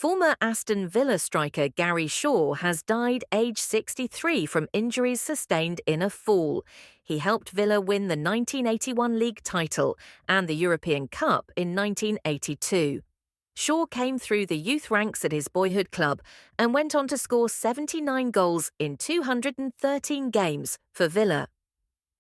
Former Aston Villa striker Gary Shaw has died aged 63 from injuries sustained in a fall. He helped Villa win the 1981 league title and the European Cup in 1982. Shaw came through the youth ranks at his boyhood club and went on to score 79 goals in 213 games for Villa.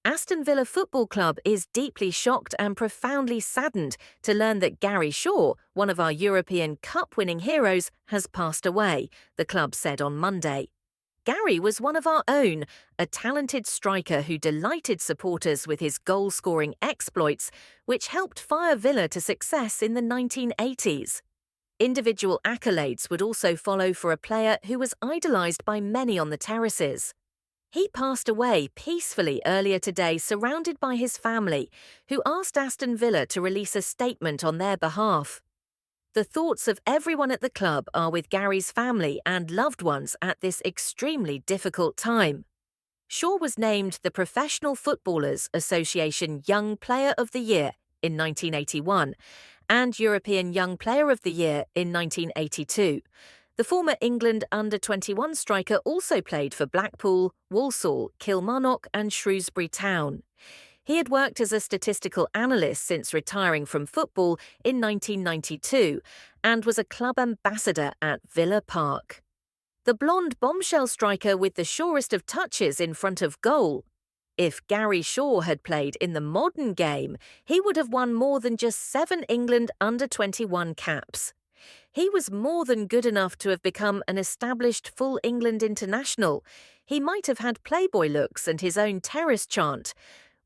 Aston Villa Football Club is deeply shocked and profoundly saddened to learn that Gary Shaw, one of our European Cup-winning heroes, has passed away, the club said on Monday. Gary was one of our own, a talented striker who delighted supporters with his goal-scoring exploits, which helped fire Villa to success in the 1980s. Individual accolades would also follow for a player who was idolised by many on the terraces. He passed away peacefully earlier today, surrounded by his family, who asked Aston Villa to release a statement on their behalf. The thoughts of everyone at the club are with Gary's family and loved ones at this extremely difficult time. Shaw was named the Professional Footballers Association Young Player of the Year in 1981 and European Young Player of the Year in 1982. The former England under-21 striker also played for Blackpool, Walsall, Kilmarnock and Shrewsbury Town. He had worked as a statistical analyst since retiring from football in 1992 and was a club ambassador at Villa Park. The blonde bombshell striker with the surest of touches in front of goal. If Gary Shaw had played in the modern game, he would have won more than just 7 England under-21 caps. He was more than good enough to have become an established full England international. He might have had Playboy looks and his own terrace chant.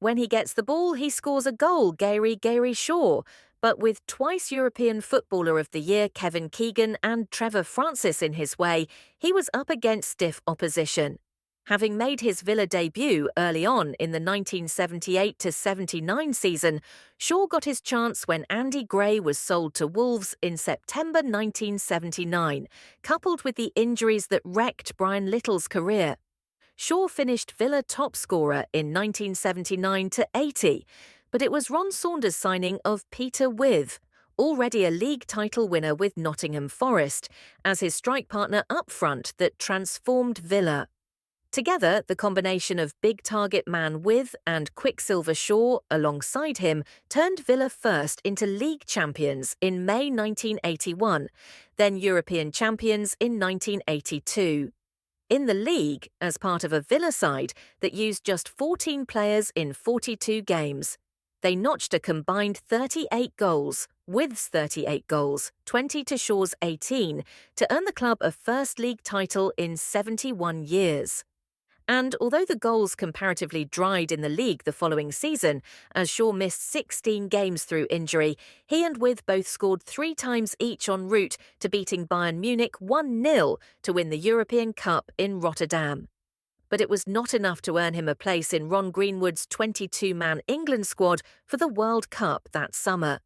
When he gets the ball, he scores a goal, Gary Shaw. But with twice European Footballer of the Year Kevin Keegan and Trevor Francis in his way, he was up against stiff opposition. Having made his Villa debut early on in the 1978-79 season, Shaw got his chance when Andy Gray was sold to Wolves in September 1979, coupled with the injuries that wrecked Brian Little's career. Shaw finished Villa top scorer in 1979-80, but it was Ron Saunders' signing of Peter Withe, already a league title winner with Nottingham Forest, as his strike partner up front that transformed Villa. Together, the combination of big target man Withe and Quicksilver Shaw alongside him turned Villa first into league champions in May 1981, then European champions in 1982. In the league, as part of a Villa side that used just 14 players in 42 games, they notched a combined 38 goals, Withe's 38 goals, 20 to Shaw's 18, to earn the club a first league title in 71 years. And although the goals comparatively dried in the league the following season, as Shaw missed 16 games through injury, he and Withe both scored 3 times each en route to beating Bayern Munich 1-0 to win the European Cup in Rotterdam. But it was not enough to earn him a place in Ron Greenwood's 22-man England squad for the World Cup that summer.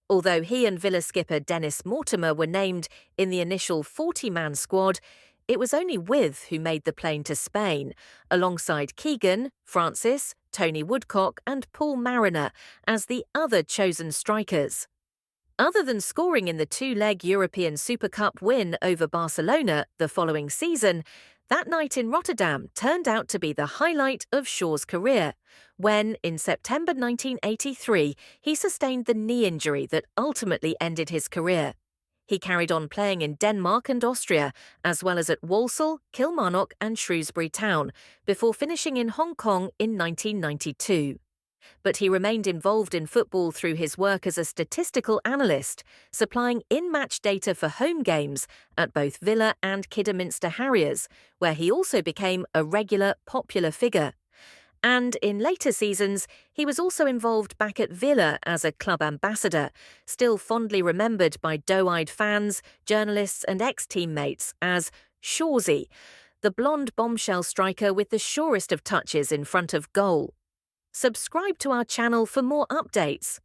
Although he and Villa skipper Dennis Mortimer were named in the initial 40-man squad, it was only Withe who made the plane to Spain, alongside Keegan, Francis, Tony Woodcock and Paul Mariner as the other chosen strikers. Other than scoring in the 2-leg European Super Cup win over Barcelona the following season, that night in Rotterdam turned out to be the highlight of Shaw's career, when, in September 1983, he sustained the knee injury that ultimately ended his career. He carried on playing in Denmark and Austria, as well as at Walsall, Kilmarnock and Shrewsbury Town, before finishing in Hong Kong in 1992. But he remained involved in football through his work as a statistical analyst, supplying in-match data for home games at both Villa and Kidderminster Harriers, where he also became a regular, popular figure. And in later seasons, he was also involved back at Villa as a club ambassador, still fondly remembered by doe-eyed fans, journalists and ex-teammates as Shawsy, the blonde bombshell striker with the surest of touches in front of goal. Subscribe to our channel for more updates.